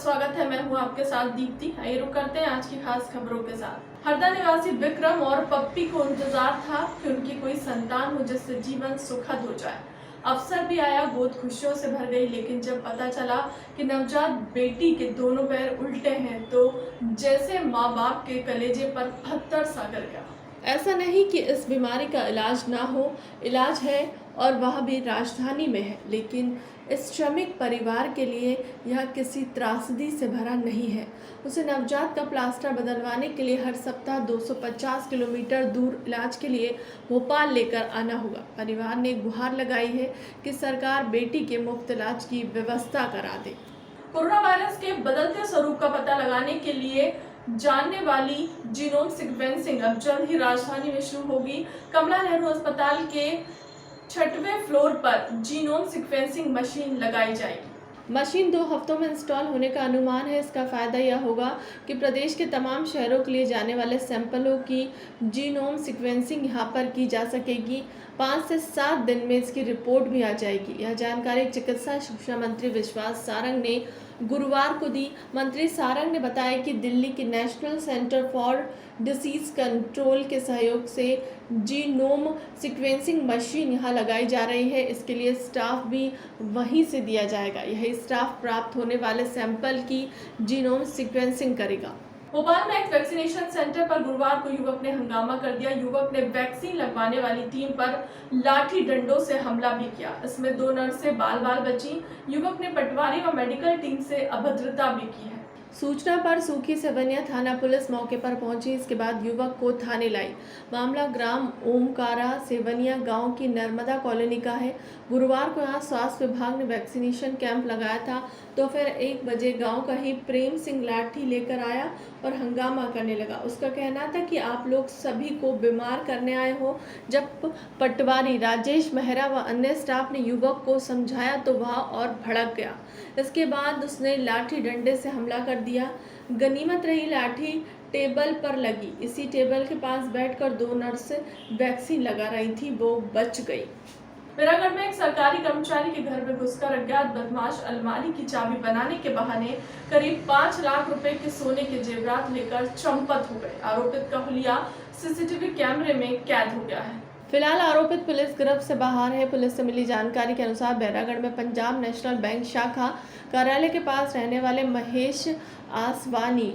स्वागत है। मैं हूं आपके साथ दीप्ति। आइए रुक करते हैं आज की खास खबरों के साथ। हरदा निवासी विक्रम और पप्पी को इंतजार था कि उनकी कोई संतान हो जिससे जीवन सुखद हो जाए। अवसर भी आया, गोद खुशियों से भर गई, लेकिन जब पता चला कि नवजात बेटी के दोनों पैर उल्टे हैं तो जैसे माँ बाप के कलेजे पर पत्थर सा गिर गया। ऐसा नहीं कि इस बीमारी का इलाज ना हो, इलाज है और वह भी राजधानी में है, लेकिन इस श्रमिक परिवार के लिए यह किसी त्रासदी से भरा नहीं है। उसे नवजात का प्लास्टर बदलवाने के लिए हर सप्ताह 250 किलोमीटर दूर इलाज के लिए भोपाल लेकर आना होगा। परिवार ने गुहार लगाई है कि सरकार बेटी के मुफ्त इलाज की व्यवस्था करा दे। कोरोना वायरस के बदलते स्वरूप का पता लगाने के लिए जानने वाली जीनोम सीक्वेंसिंग अब जल्द ही राजधानी में शुरू होगी। कमला नेहरू अस्पताल के 6वें फ्लोर पर जीनोम सीक्वेंसिंग मशीन लगाई जाएगी। मशीन 2 हफ्तों में इंस्टॉल होने का अनुमान है। इसका फायदा यह होगा कि प्रदेश के तमाम शहरों के लिए जाने वाले सैंपलों की जीनोम सीक्वेंसिंग यहां पर की जा सकेगी। 5 से 7 दिन में इसकी रिपोर्ट भी आ जाएगी। यह जानकारी चिकित्सा शिक्षा मंत्री विश्वास सारंग ने गुरुवार को दी। मंत्री सारंग ने बताया कि दिल्ली के national centre for disease control के सहयोग से जीनोम सीक्वेंसिंग मशीन यहां लगाई जा रही है। इसके लिए स्टाफ भी वहीं से दिया जाएगा। यही स्टाफ प्राप्त होने वाले सैंपल की जीनोम सीक्वेंसिंग करेगा। भोपाल में एक वैक्सीनेशन सेंटर पर गुरुवार को युवक ने हंगामा कर दिया। युवक ने वैक्सीन लगवाने वाली टीम पर लाठी डंडों से हमला भी किया। इसमें 2 नर्सें बाल बाल बची। युवक ने पटवारी व मेडिकल टीम से अभद्रता भी की है। सूचना पर सूखी सेवनिया थाना पुलिस मौके पर पहुंची। इसके बाद युवक को थाने लाई। मामला ग्राम ओमकारा सेवनिया गांव की नर्मदा कॉलोनी का है। गुरुवार को यहां स्वास्थ्य विभाग ने वैक्सीनेशन कैंप लगाया था। दोपहर 1 बजे गांव का ही प्रेम सिंह लाठी लेकर आया और हंगामा करने लगा। उसका कहना था कि आप लोग सभी को बीमार करने आए हो। जब पटवारी राजेश मेहरा व अन्य स्टाफ ने युवक को समझाया तो वह और भड़क गया। इसके बाद उसने लाठी डंडे से हमला कर दिया। गनीमत रही लाठी टेबल पर लगी। इसी टेबल के पास बैठकर 2 नर्स वैक्सीन लगा रही थी, वो बच गई। मेरागढ़ में एक सरकारी कर्मचारी के घर में घुसकर अज्ञात बदमाश अलमारी की चाबी बनाने के बहाने करीब 5 लाख रुपए के सोने के जेवरात लेकर चंपत हो गए। आरोपित का हुलिया सीसीटीवी कैमरे में कैद हो गया है। फिलहाल आरोपित पुलिस गिरफ्त से बाहर है। पुलिस से मिली जानकारी के अनुसार बैरागढ़ में पंजाब नेशनल बैंक शाखा कार्यालय के पास रहने वाले महेश आसवानी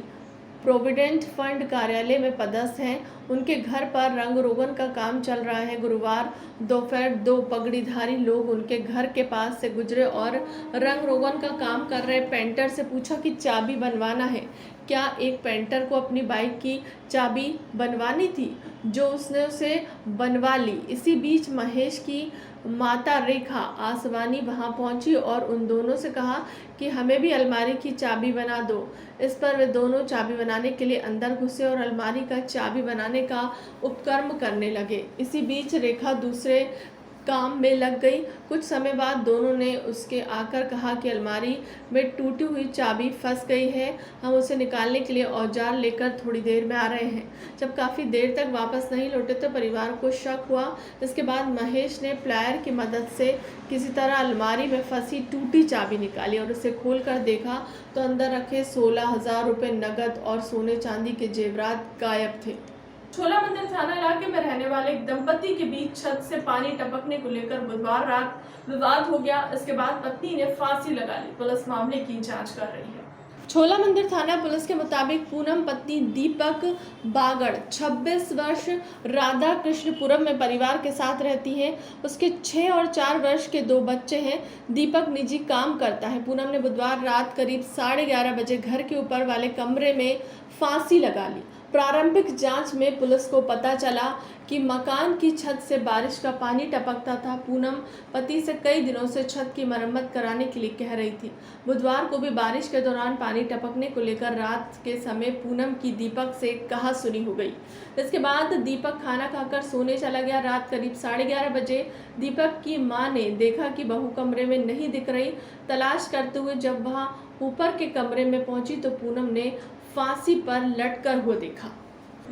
प्रोविडेंट फंड कार्यालय में पदस्थ हैं। उनके घर पर रंग रोगन का काम चल रहा है। गुरुवार दोपहर 2 पगड़ीधारी लोग उनके घर के पास से गुजरे और रंग रोगन का काम कर रहे पेंटर से पूछा कि चाबी बनवाना है क्या। एक पेंटर को अपनी बाइक की चाबी बनवानी थी, जो उसने उसे बनवा ली। इसी बीच महेश की माता रेखा आसवानी वहां पहुंची और उन दोनों से कहा कि हमें भी अलमारी की चाबी बना दो। इस पर वे दोनों चाबी बनाने के लिए अंदर घुसे और अलमारी का चाबी बनाने का उपक्रम करने लगे। इसी बीच रेखा दूसरे काम में लग गई। कुछ समय बाद दोनों ने उसके आकर कहा कि अलमारी में टूटी हुई चाबी फंस गई है, हम उसे निकालने के लिए औजार लेकर थोड़ी देर में आ रहे हैं। जब काफ़ी देर तक वापस नहीं लौटे तो परिवार को शक हुआ। इसके बाद महेश ने प्लायर की मदद से किसी तरह अलमारी में फंसी टूटी चाबी निकाली और उसे खोलकर देखा तो अंदर रखे 16,000 रुपये नकद और सोने चांदी के जेवरात गायब थे। छोला मंदिर थाना इलाके में रहने वाले एक दंपति के बीच छत से पानी टपकने को लेकर बुधवार रात विवाद हो गया। इसके बाद पत्नी ने फांसी लगा ली। पुलिस मामले की जांच कर रही है। छोला मंदिर थाना पुलिस के मुताबिक पूनम पत्नी दीपक बागड़ 26 वर्ष राधा कृष्णपुरम में परिवार के साथ रहती है। उसके 6 और 4 वर्ष के 2 बच्चे हैं। दीपक निजी काम करता है। पूनम ने बुधवार रात करीब 11:30 बजे घर के ऊपर वाले कमरे में फांसी लगा ली। प्रारंभिक जांच में पुलिस को पता चला कि मकान की छत से बारिश का पानी टपकता था। पूनम पति से कई दिनों से छत की मरम्मत कराने के लिए कह रही थी। बुधवार को भी बारिश के दौरान पानी टपकने को लेकर रात के समय पूनम की दीपक से कहासुनी हो गई। इसके बाद दीपक खाना खाकर सोने चला गया। रात करीब 11:30 बजे दीपक की मां ने देखा कि बहू कमरे में नहीं दिख रही। तलाश करते हुए जब वहां ऊपर के कमरे में पहुंची तो पूनम ने फांसी पर लटकर हुए देखा।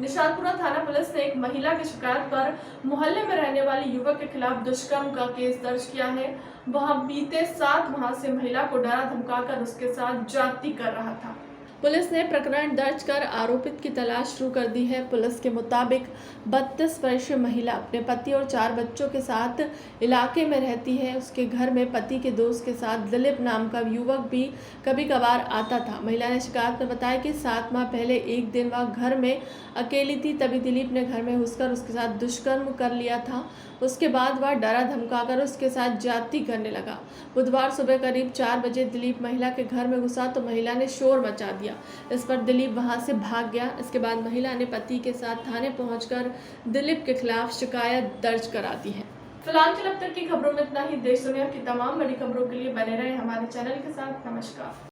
निशानपुरा थाना पुलिस ने एक महिला की शिकायत पर मोहल्ले में रहने वाले युवक के खिलाफ दुष्कर्म का केस दर्ज किया है। वह बीते 7 माह से महिला को डरा धमकाकर उसके साथ ज्यादती कर रहा था। पुलिस ने प्रकरण दर्ज कर आरोपित की तलाश शुरू कर दी है। पुलिस के मुताबिक 32 वर्षीय महिला अपने पति और 4 बच्चों के साथ इलाके में रहती है। उसके घर में पति के दोस्त के साथ दिलीप नाम का युवक भी कभी कभार आता था। महिला ने शिकायत में बताया कि 7 माह पहले एक दिन वह घर में अकेली थी, तभी दिलीप ने घर में घुसकर उसके साथ दुष्कर्म कर लिया था। उसके बाद वह डरा धमकाकर उसके साथ ज्यादती करने लगा। बुधवार सुबह करीब 4 बजे दिलीप महिला के घर में घुसा तो महिला ने शोर मचा दिया। इस पर दिलीप वहां से भाग गया। इसके बाद महिला ने पति के साथ थाने पहुंचकर दिलीप के खिलाफ शिकायत दर्ज करा दी है। फिलहाल के अब तक की खबरों में इतना ही। देश दुनिया की तमाम बड़ी खबरों के लिए बने रहे हमारे चैनल के साथ। नमस्कार।